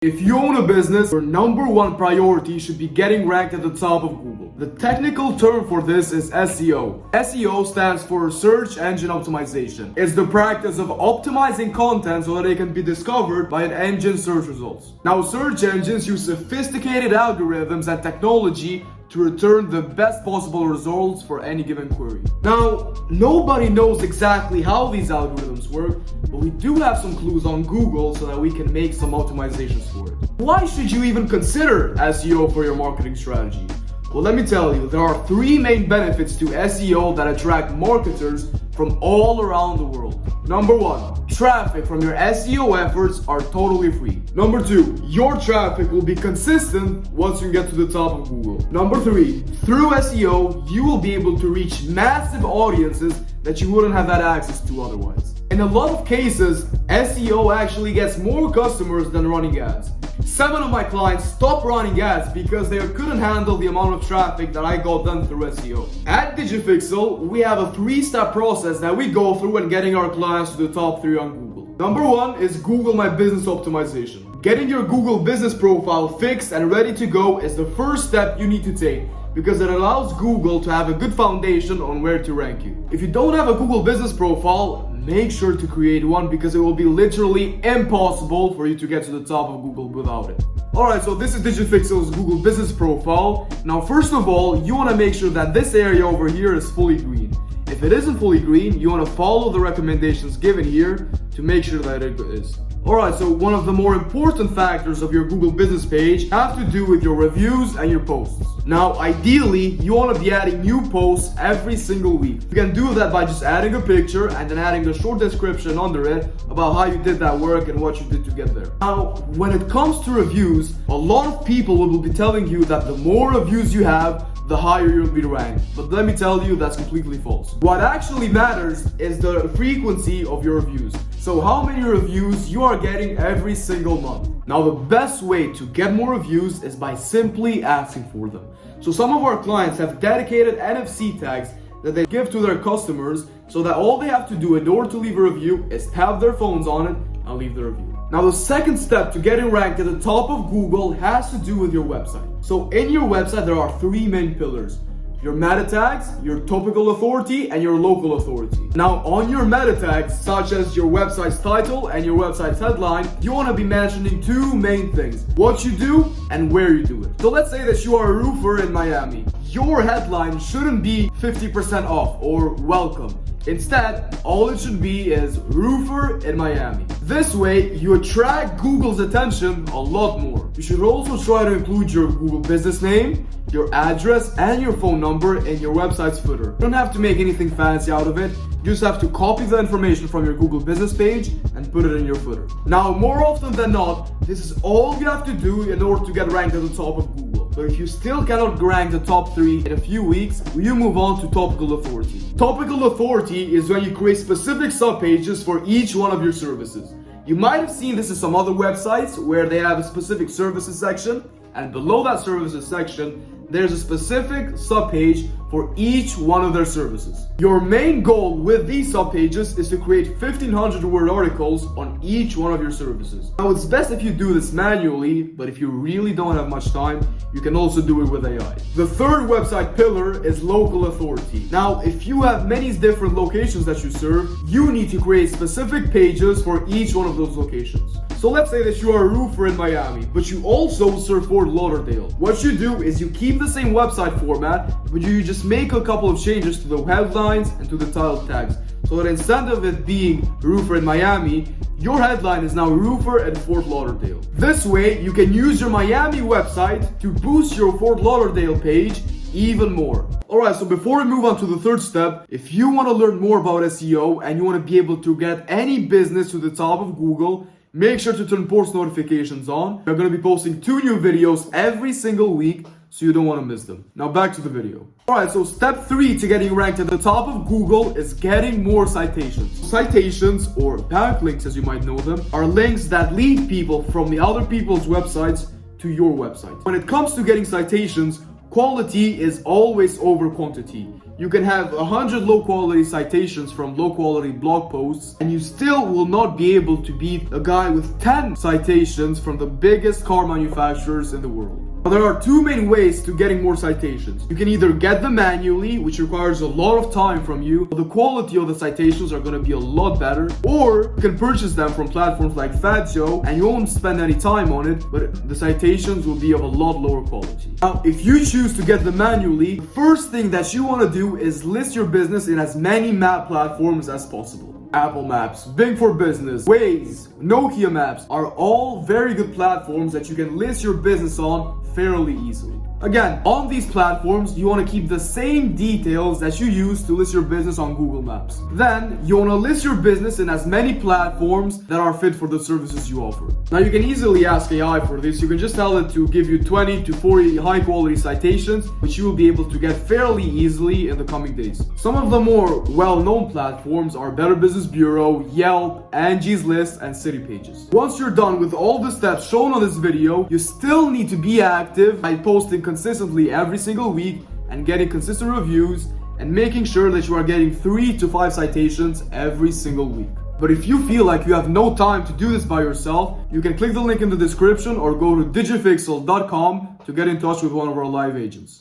If you own a business, your number one priority should be getting ranked at the top of Google. The technical term for this is SEO. SEO stands for Search Engine Optimization. It's the practice of optimizing content so that it can be discovered by an engine's search results. Now, search engines use sophisticated algorithms and technology to return the best possible results for any given query. Now, nobody knows exactly how these algorithms work, but we do have some clues on Google so that we can make some optimizations for it. Why should you even consider SEO for your marketing strategy? Well, let me tell you, there are three main benefits to SEO that attract marketers from all around the world. Number one, traffic from your SEO efforts are totally free. Number two, your traffic will be consistent once you get to the top of Google. Number three, through SEO, you will be able to reach massive audiences that you wouldn't have had access to otherwise. In a lot of cases, SEO actually gets more customers than running ads. 7 of my clients stopped running ads because they couldn't handle the amount of traffic that I got done through SEO. At Digifixel, we have a 3-step process that we go through when getting our clients to the top 3 on Google. Number 1 is Google My Business Optimization. Getting your Google business profile fixed and ready to go is the first step you need to take, because it allows Google to have a good foundation on where to rank you. If you don't have a Google business profile, make sure to create one, because it will be literally impossible for you to get to the top of Google without it. Alright, so this is Digifixel's Google business profile. Now, first of all, you want to make sure that this area over here is fully green. If it isn't fully green, you want to follow the recommendations given here to make sure that it is. Alright, so one of the more important factors of your Google business page have to do with your reviews and your posts. Now, ideally, you want to be adding new posts every single week. You can do that by just adding a picture and then adding a short description under it about how you did that work and what you did to get there. Now, when it comes to reviews, a lot of people will be telling you that the more reviews you have, the higher you'll be ranked. But let me tell you, that's completely false. What actually matters is the frequency of your reviews. So how many reviews you are getting every single month. Now, the best way to get more reviews is by simply asking for them. So some of our clients have dedicated NFC tags that they give to their customers, so that all they have to do in order to leave a review is tap their phones on it and leave the review. Now, the second step to getting ranked at the top of Google has to do with your website. So in your website, there are 3 main pillars: your meta tags, your topical authority, and your local authority. Now, on your meta tags, such as your website's title and your website's headline, you want to be mentioning 2 main things: what you do and where you do it. So let's say that you are a roofer in Miami. Your headline shouldn't be 50% off or welcome. Instead, all it should be is roofer in Miami. This way, you attract Google's attention a lot more. You should also try to include your Google business name, your address, and your phone number in your website's footer. You don't have to make anything fancy out of it. You just have to copy the information from your Google business page and put it in your footer. Now, more often than not, this is all you have to do in order to get ranked at the top of Google. But if you still cannot rank the top 3 in a few weeks, you move on to topical authority. Topical authority is when you create specific subpages for each one of your services. You might have seen this in some other websites where they have a specific services section, and below that services section, there's a specific subpage for each one of their services. Your main goal with these subpages is to create 1,500 word articles on each one of your services. Now, it's best if you do this manually, but if you really don't have much time, you can also do it with AI. The third website pillar is local authority. Now, if you have many different locations that you serve, you need to create specific pages for each one of those locations. So let's say that you are a roofer in Miami, but you also serve Fort Lauderdale. What you do is you keep the same website format, but you just make a couple of changes to the headlines and to the title tags, so that instead of it being roofer in Miami, your headline is now roofer in Fort Lauderdale. This way, you can use your Miami website to boost your Fort Lauderdale page even more. Alright, so before we move on to the third step, if you want to learn more about SEO and you want to be able to get any business to the top of Google, make sure to turn post notifications on. We're going to be posting 2 new videos every single week, so you don't want to miss them. Now back to the video. Alright, so step 3 to getting ranked at the top of Google is getting more citations. Citations, or backlinks as you might know them, are links that lead people from the other people's websites to your website. When it comes to getting citations, quality is always over quantity. You can have 100 low quality citations from low quality blog posts, and you still will not be able to beat a guy with 10 citations from the biggest car manufacturers in the world. Now, there are two main ways to getting more citations. You can either get them manually, which requires a lot of time from you, but the quality of the citations are going to be a lot better, or you can purchase them from platforms like Fatjo, and you won't spend any time on it, but the citations will be of a lot lower quality. Now, if you choose to get them manually, the first thing that you want to do is list your business in as many map platforms as possible. Apple Maps, Bing for Business, Waze, Nokia Maps are all very good platforms that you can list your business on fairly easily. Again, on these platforms, you want to keep the same details that you use to list your business on Google Maps. Then, you want to list your business in as many platforms that are fit for the services you offer. Now, you can easily ask AI for this. You can just tell it to give you 20 to 40 high quality citations, which you will be able to get fairly easily in the coming days. Some of the more well-known platforms are Better Business Bureau, Yelp, Angie's List, and City Pages. Once you're done with all the steps shown on this video, you still need to be active by posting consistently every single week and getting consistent reviews and making sure that you are getting 3 to 5 citations every single week. But if you feel like you have no time to do this by yourself, you can click the link in the description or go to digifixel.com to get in touch with one of our live agents.